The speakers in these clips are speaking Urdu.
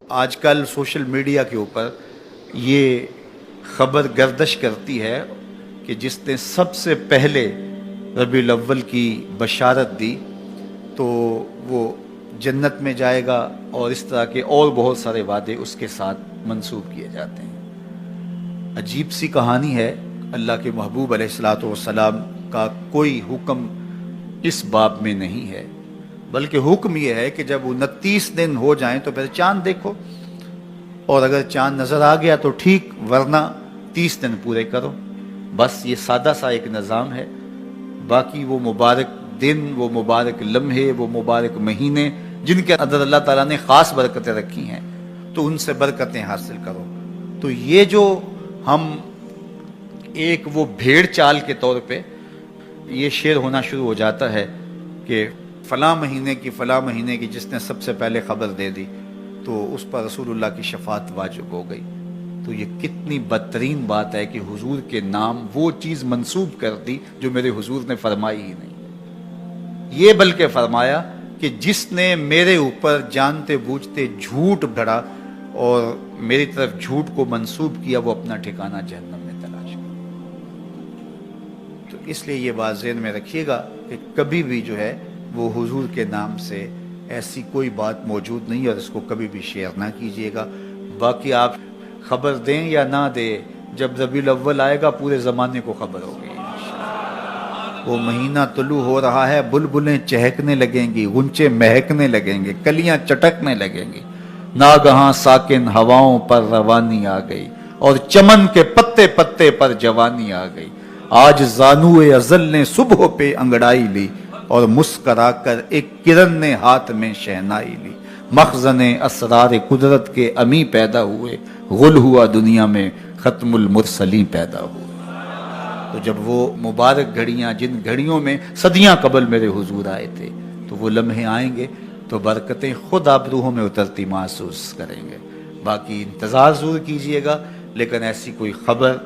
آج کل سوشل میڈیا کے اوپر یہ خبر گردش کرتی ہے کہ جس نے سب سے پہلے ربیع الاول کی بشارت دی تو وہ جنت میں جائے گا، اور اس طرح کے اور بہت سارے وعدے اس کے ساتھ منسوب کیے جاتے ہیں۔ عجیب سی کہانی ہے۔ اللہ کے محبوب علیہ الصلوۃ والسلام کا کوئی حکم اس باب میں نہیں ہے، بلکہ حکم یہ ہے کہ جب 29 دن ہو جائیں تو پھر چاند دیکھو، اور اگر چاند نظر آ گیا تو ٹھیک، ورنہ 30 دن پورے کرو۔ بس یہ سادہ سا ایک نظام ہے۔ باقی وہ مبارک دن، وہ مبارک لمحے، وہ مبارک مہینے جن کے اندر اللہ تعالیٰ نے خاص برکتیں رکھی ہیں، تو ان سے برکتیں حاصل کرو۔ تو یہ جو ہم ایک وہ بھیڑ چال کے طور پہ یہ شعر ہونا شروع ہو جاتا ہے کہ فلاں مہینے کی جس نے سب سے پہلے خبر دے دی تو اس پر رسول اللہ کی شفاعت واجب ہو گئی۔ تو یہ کتنی بدترین بات ہے کہ حضور کے نام وہ چیز منسوب کر دی جو میرے حضور نے فرمائی ہی نہیں۔ یہ بلکہ فرمایا کہ جس نے میرے اوپر جانتے بوجھتے جھوٹ گھڑا اور میری طرف جھوٹ کو منسوب کیا، وہ اپنا ٹھکانہ جہنم میں تلاش کرے۔ تو اس لیے یہ بات ذہن میں رکھیے گا کہ کبھی بھی جو ہے وہ حضور کے نام سے ایسی کوئی بات موجود نہیں، اور اس کو کبھی بھی شیئر نہ کیجیے گا۔ باقی آپ خبر دیں یا نہ دیں، جب ربیع الاول آئے گا پورے زمانے کو خبر ہوگی۔ وہ مہینہ طلوع ہو رہا ہے، بلبلیں چہکنے لگیں گی، غنچے مہکنے لگیں گے، کلیاں چٹکنے لگیں گی، ناگہاں ساکن ہواؤں پر روانی آ گئی، اور چمن کے پتے پتے پر جوانی آ گئی۔ آج زانوئے ازل نے صبح پہ انگڑائی لی، اور مسکرا کر ایک کرن نے ہاتھ میں شہنائی لی۔ مخزن اسرار قدرت کے امی پیدا ہوئے، غل ہوا دنیا میں ختم المرسلین پیدا ہوئے۔ تو جب وہ مبارک گھڑیاں، جن گھڑیوں میں صدیاں قبل میرے حضور آئے تھے، تو وہ لمحے آئیں گے تو برکتیں خود آپ روحوں میں اترتی محسوس کریں گے۔ باقی انتظار ضرور کیجئے گا، لیکن ایسی کوئی خبر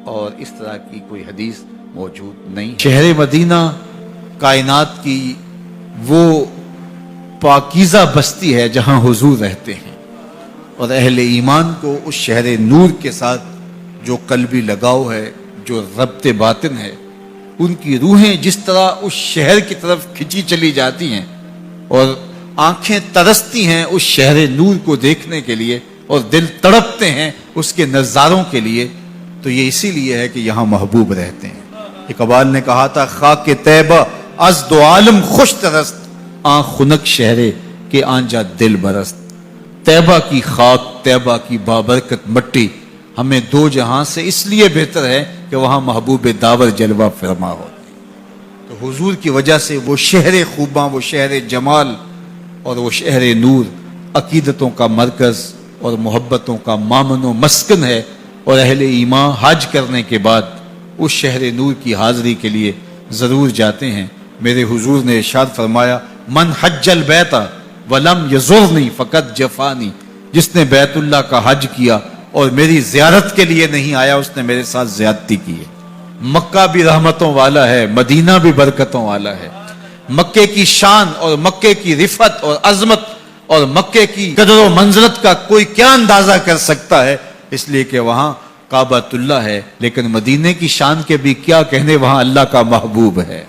اور اس طرح کی کوئی حدیث موجود نہیں۔ شہر مدینہ کائنات کی وہ پاکیزہ بستی ہے جہاں حضور رہتے ہیں، اور اہل ایمان کو اس شہر نور کے ساتھ جو قلبی لگاؤ ہے، جو ربط باطن ہے، ان کی روحیں جس طرح اس شہر کی طرف کھینچی چلی جاتی ہیں، اور آنکھیں ترستی ہیں اس شہر نور کو دیکھنے کے لیے، اور دل تڑپتے ہیں اس کے نظاروں کے لیے، تو یہ اسی لیے ہے کہ یہاں محبوب رہتے ہیں۔ اقبال نے کہا تھا، خاک طیبہ از دو عالم خوش ترست، آن خنک شہرے کے آنجا دل برست۔ طیبہ کی خاک، طیبہ کی بابرکت مٹی ہمیں دو جہاں سے اس لیے بہتر ہے کہ وہاں محبوب داور جلوہ فرما ہو۔ تو حضور کی وجہ سے وہ شہر خوباں، وہ شہر جمال اور وہ شہر نور عقیدتوں کا مرکز اور محبتوں کا مامن و مسکن ہے، اور اہل ایمان حج کرنے کے بعد اس شہر نور کی حاضری کے لیے ضرور جاتے ہیں۔ میرے حضور نے ارشاد فرمایا، من حج البیت ولم یزرنی فقط جفانی، جس نے بیت اللہ کا حج کیا اور میری زیارت کے لیے نہیں آیا، اس نے میرے ساتھ زیادتی کی ہے۔ مکہ بھی رحمتوں والا ہے، مدینہ بھی برکتوں والا ہے۔ مکے کی شان اور مکے کی رفعت اور عظمت اور مکے کی قدر و منزلت کا کوئی کیا اندازہ کر سکتا ہے، اس لیے کہ وہاں کعبۃ اللہ ہے، لیکن مدینے کی شان کے بھی کیا کہنے، وہاں اللہ کا محبوب ہے۔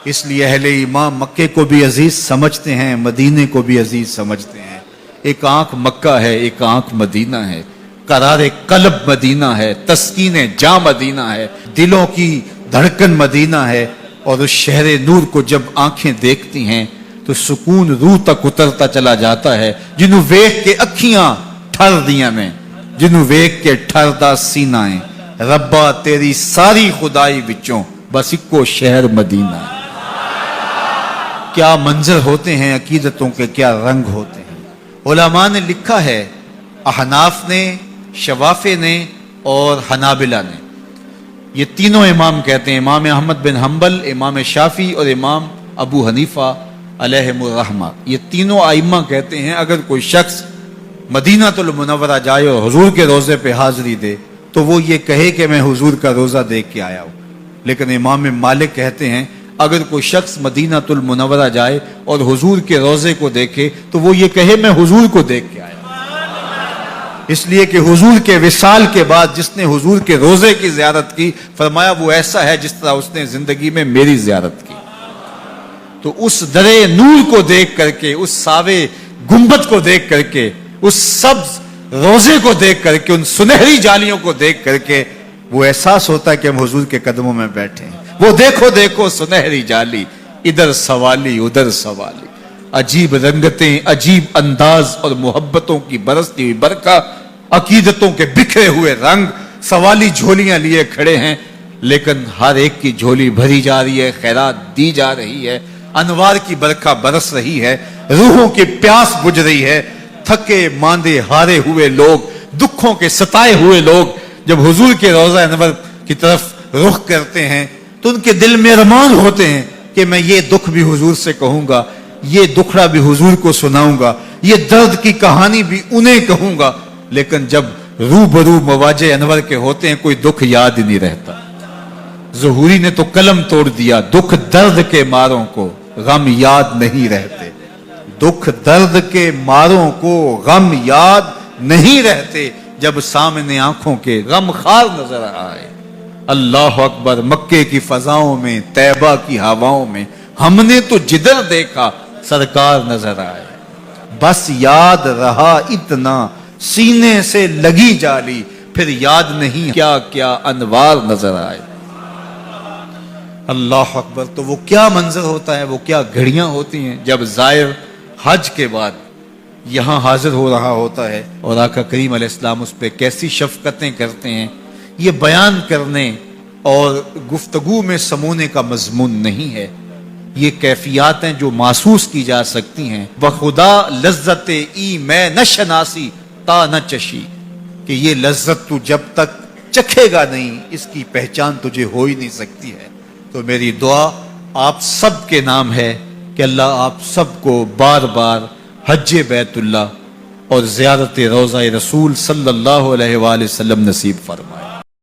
اس لیے اہل ایمان مکے کو بھی عزیز سمجھتے ہیں، مدینے کو بھی عزیز سمجھتے ہیں۔ ایک آنکھ مکہ ہے، ایک آنکھ مدینہ ہے، قرار قلب مدینہ ہے، تسکین جاں مدینہ ہے، دلوں کی دھڑکن مدینہ ہے، اور اس شہر نور کو جب آنکھیں دیکھتی ہیں تو سکون روح تک اترتا چلا جاتا ہے۔ جنوں ویکھ کے اکھیاں ٹھر دیاں میں، جنوں ویکھ کے ٹھردا سینہ ہے، ربا تیری ساری خدائی وچوں بس اکو شہر مدینہ ہے۔ کیا منظر ہوتے ہیں عقیدتوں کے، کیا رنگ ہوتے ہیں۔ علماء نے لکھا ہے، احناف نے، شوافع نے اور حنابلہ نے، یہ تینوں امام کہتے ہیں، امام احمد بن حنبل، امام شافعی اور امام ابو حنیفہ علیہم الرحمہ، یہ تینوں ائمہ کہتے ہیں اگر کوئی شخص مدینہ المنورہ جائے اور حضور کے روزے پہ حاضری دے تو وہ یہ کہے کہ میں حضور کا روزہ دیکھ کے آیا ہوں۔ لیکن امام مالک کہتے ہیں اگر کوئی شخص مدینہ المنورہ جائے اور حضور کے روزے کو دیکھے تو وہ یہ کہے میں حضور کو دیکھ کے آیا ہوں۔ اس لیے کہ حضور کے وصال کے بعد جس نے حضور کے روزے کی زیارت کی، فرمایا وہ ایسا ہے جس طرح اس نے زندگی میں میری زیارت کی۔ تو اس درے نور کو دیکھ کر کے، اس ساوے گنبد کو دیکھ کر کے، اس سبز روزے کو دیکھ کر کے، ان سنہری جالیوں کو دیکھ کر کے وہ احساس ہوتا ہے کہ ہم حضور کے قدموں میں بیٹھے ہیں۔ وہ دیکھو دیکھو سنہری جالی، ادھر سوالی ادھر سوالی، عجیب رنگتیں، عجیب انداز اور محبتوں کی برستی ہوئی برکھا، عقیدتوں کے بکھرے ہوئے رنگ، سوالی جھولیاں لیے کھڑے ہیں، لیکن ہر ایک کی جھولی بھری جا رہی ہے، خیرات دی جا رہی ہے، انوار کی برکھا برس رہی ہے، روحوں کی پیاس بجھ رہی ہے۔ تھکے ماندے ہارے ہوئے لوگ، دکھوں کے ستائے ہوئے لوگ جب حضور کے روضہ انور کی طرف رخ کرتے ہیں تو ان کے دل میں ارمان ہوتے ہیں کہ میں یہ دکھ بھی حضور سے کہوں گا، یہ دکھڑا بھی حضور کو سناؤں گا، یہ درد کی کہانی بھی انہیں کہوں گا۔ لیکن جب روبرو مواجہ انور کے ہوتے ہیں کوئی دکھ یاد ہی نہیں رہتا۔ ظہوری نے تو قلم توڑ دیا، دکھ درد کے ماروں کو غم یاد نہیں رہتے، دکھ درد کے ماروں کو غم یاد نہیں رہتے، جب سامنے آنکھوں کے غم خار نظر آئے۔ اللہ اکبر، مکے کی فضاؤں میں، طیبہ کی ہواؤں میں ہم نے تو جدھر دیکھا سرکار نظر آئے، بس یاد رہا اتنا سینے سے لگی جالی، پھر یاد نہیں کیا کیا انوار نظر آئے۔ اللہ اکبر، تو وہ کیا منظر ہوتا ہے، وہ کیا گھڑیاں ہوتی ہیں جب زائر حج کے بعد یہاں حاضر ہو رہا ہوتا ہے اور آقا کریم علیہ السلام اس پہ کیسی شفقتیں کرتے ہیں۔ یہ بیان کرنے اور گفتگو میں سمونے کا مضمون نہیں ہے، یہ کیفیات ہیں جو محسوس کی جا سکتی ہیں۔ بخدا لذت ای میں نہ شناسی تا نہ چشی، کہ یہ لذت تو جب تک چکھے گا نہیں اس کی پہچان تجھے ہو ہی نہیں سکتی ہے۔ تو میری دعا آپ سب کے نام ہے کہ اللہ آپ سب کو بار بار حج بیت اللہ اور زیارت روضہ رسول صلی اللہ علیہ وآلہ وسلم نصیب فرمائے۔